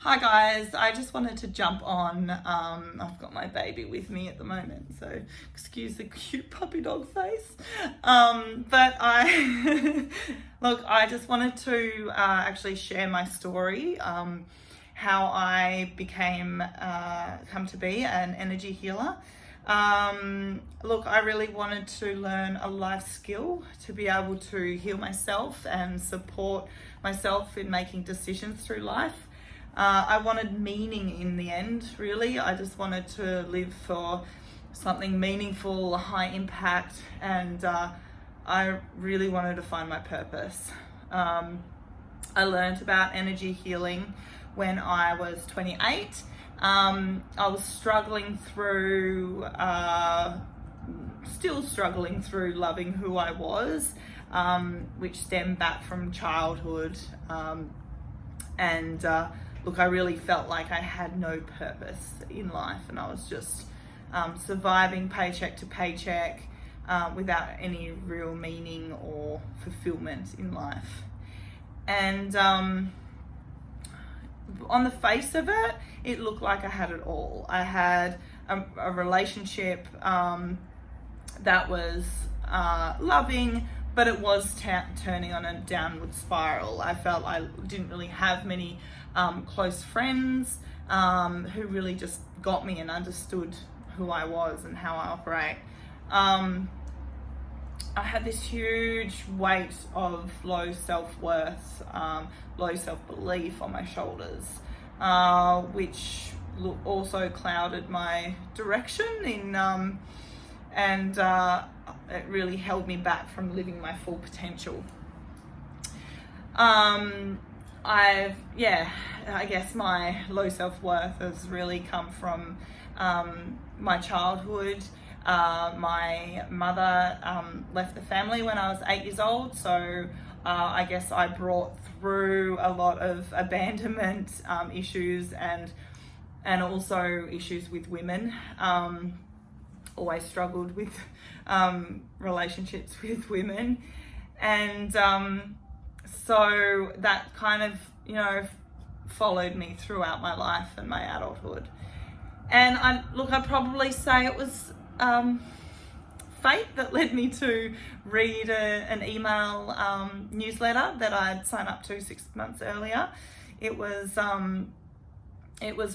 Hi guys, I just wanted to jump on. I've got my baby with me at the moment, so excuse the cute puppy dog face. But I look, I just wanted to actually share my story, how I became come to be an energy healer. Look, I really wanted to learn a life skill to be able to heal myself and support myself in making decisions through life. I wanted meaning in the end, really. I just wanted to live for something meaningful, high impact, and I really wanted to find my purpose. I learned about energy healing when I was 28. I was struggling through, still struggling through loving who I was, which stemmed back from childhood. Look, I really felt like I had no purpose in life, and I was just surviving paycheck to paycheck without any real meaning or fulfillment in life. And on the face of it, it looked like I had it all. I had a relationship that was loving, but it was turning on a downward spiral. I felt I didn't really have many close friends who really just got me and understood who I was and how I operate. I had this huge weight of low self-worth, low self-belief on my shoulders, which also clouded my direction and it really held me back from living my full potential. I guess my low self-worth has really come from my childhood. My mother left the family when I was 8 years old, so I guess I brought through a lot of abandonment issues and also issues with women. Always struggled with relationships with women, and so that kind of followed me throughout my life and my adulthood. And I'd probably say it was fate that led me to read an email newsletter that I'd signed up to 6 months earlier. It was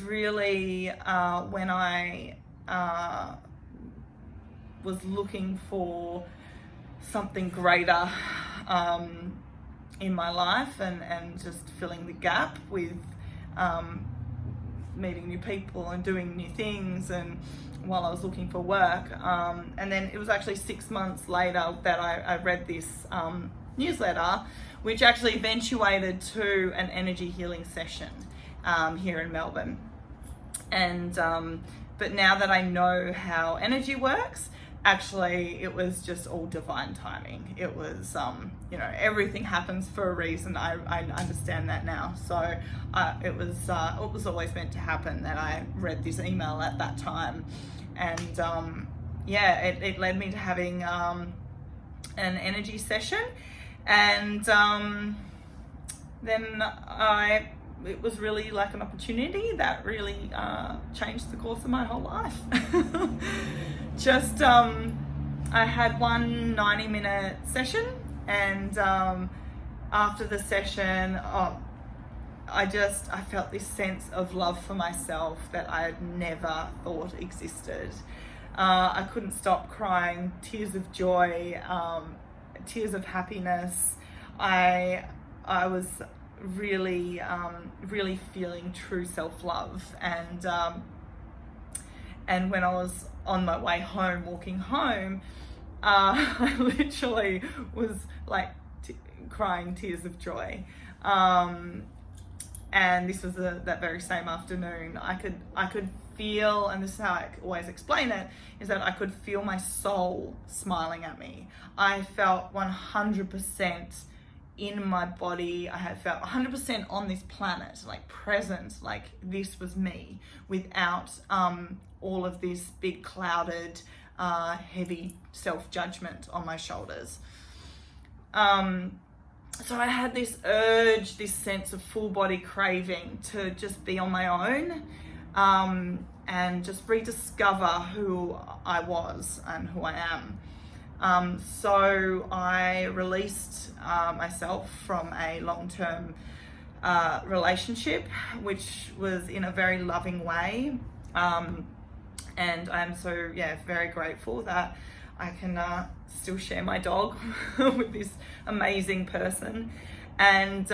really when I was looking for something greater in my life and just filling the gap with meeting new people and doing new things, and while I was looking for work, and then it was actually 6 months later that I read this newsletter, which actually eventuated to an energy healing session here in Melbourne. And but now that I know how energy works, actually it was just all divine timing. It was everything happens for a reason. I understand that now. So it was always meant to happen that I read this email at that time, and it led me to having an energy session, and then it was really like an opportunity that really changed the course of my whole life. Just I had one 90-minute session, and after the session I felt this sense of love for myself that I had never thought existed. I couldn't stop crying tears of joy, tears of happiness. I was really feeling true self-love, and when I was on my way home, walking home, I literally was like crying tears of joy. And this was that very same afternoon. I could feel, and this is how I always explain it, is that I could feel my soul smiling at me. I felt 100% in my body. I had felt 100% on this planet, like present, like this was me, without all of this big clouded, heavy self-judgment on my shoulders. So I had this urge, this sense of full body craving to just be on my own, and just rediscover who I was and who I am. So I released myself from a long-term relationship, which was in a very loving way. And I'm so, very grateful that I can still share my dog with this amazing person. And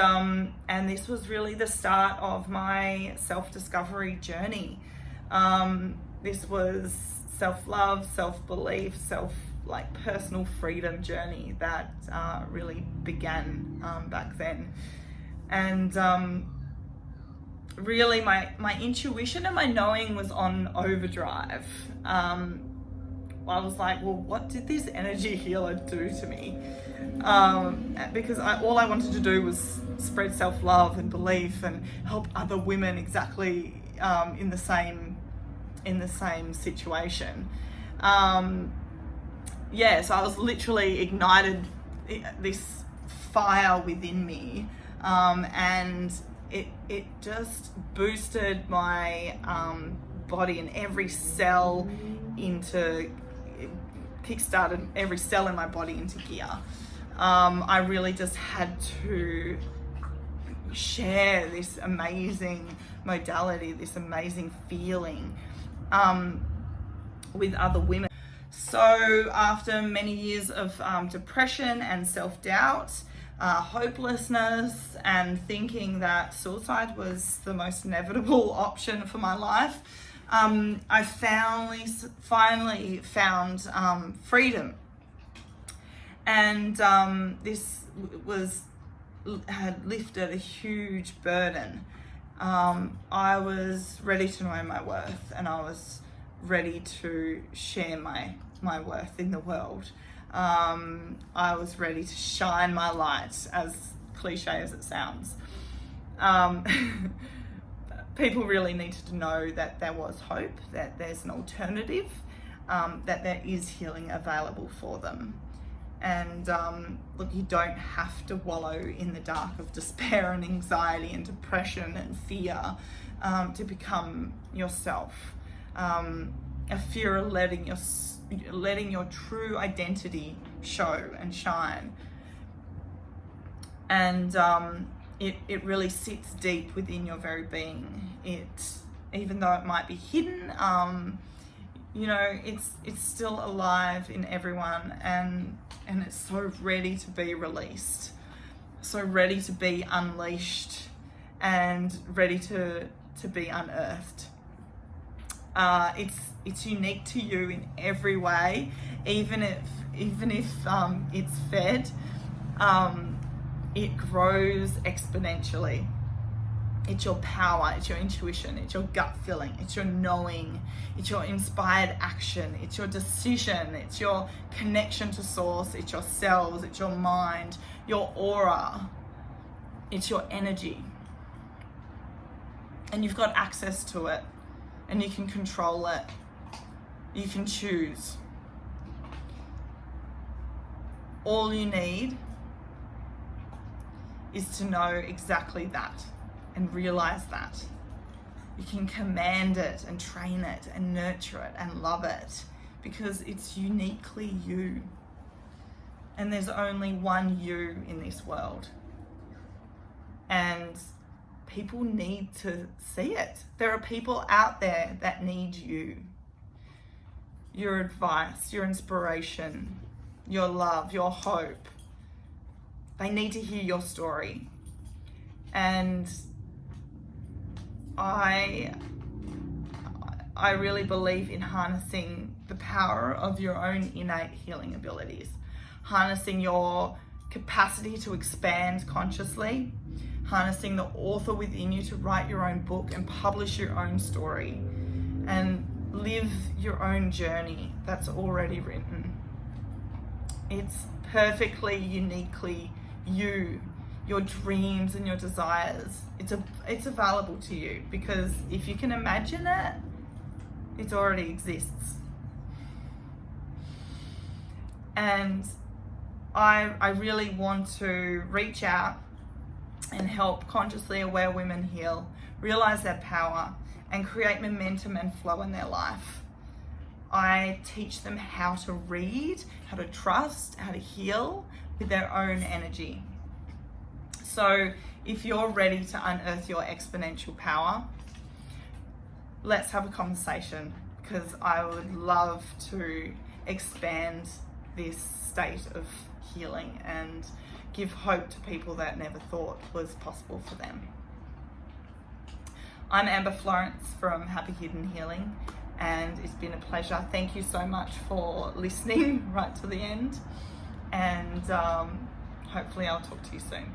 this was really the start of my self-discovery journey. This was self-love, self-belief, personal freedom journey that really began back then. And really my intuition and my knowing was on overdrive. I was like, well, what did this energy healer do to me? Because all I wanted to do was spread self-love and belief and help other women exactly in the same situation. So I was literally ignited this fire within me, and it just boosted my body and every cell kickstarted every cell in my body into gear. I really just had to share this amazing modality, this amazing feeling with other women. So after many years of depression and self-doubt, hopelessness, and thinking that suicide was the most inevitable option for my life, I finally found freedom. And this had lifted a huge burden. I was ready to know my worth, and I was ready to share my worth in the world. I was ready to shine my light, as cliche as it sounds. People really needed to know that there was hope, that there's an alternative, that there is healing available for them. And look, you don't have to wallow in the dark of despair and anxiety and depression and fear to become yourself. A fear of letting your true identity show and shine. And it really sits deep within your very being. Even though it might be hidden, it's still alive in everyone, and it's so ready to be released, so ready to be unleashed, and ready to be unearthed. It's unique to you in every way, even if it's fed. It grows exponentially. It's your power, it's your intuition, it's your gut feeling, it's your knowing, it's your inspired action, it's your decision, it's your connection to source, it's your cells, it's your mind, your aura, it's your energy. And you've got access to it, and you can control it. You can choose. All you need is to know exactly that and realize that. You can command it and train it and nurture it and love it, because it's uniquely you. And there's only one you in this world. And people need to see it. There are people out there that need you. Your advice, your inspiration, your love, your hope. They need to hear your story. And I really believe in harnessing the power of your own innate healing abilities, harnessing your capacity to expand consciously, harnessing the author within you to write your own book and publish your own story and live your own journey that's already written. It's perfectly, uniquely you, your dreams and your desires. It's available to you, because if you can imagine it, it already exists. And I really want to reach out and help consciously aware women heal, realize their power, and create momentum and flow in their life. I teach them how to read, how to trust, how to heal with their own energy. So if you're ready to unearth your exponential power, let's have a conversation, because I would love to expand this state of healing and give hope to people that never thought was possible for them. I'm Amber Florence from Happy Hidden Healing, and it's been a pleasure. Thank you so much for listening right to the end, and hopefully I'll talk to you soon.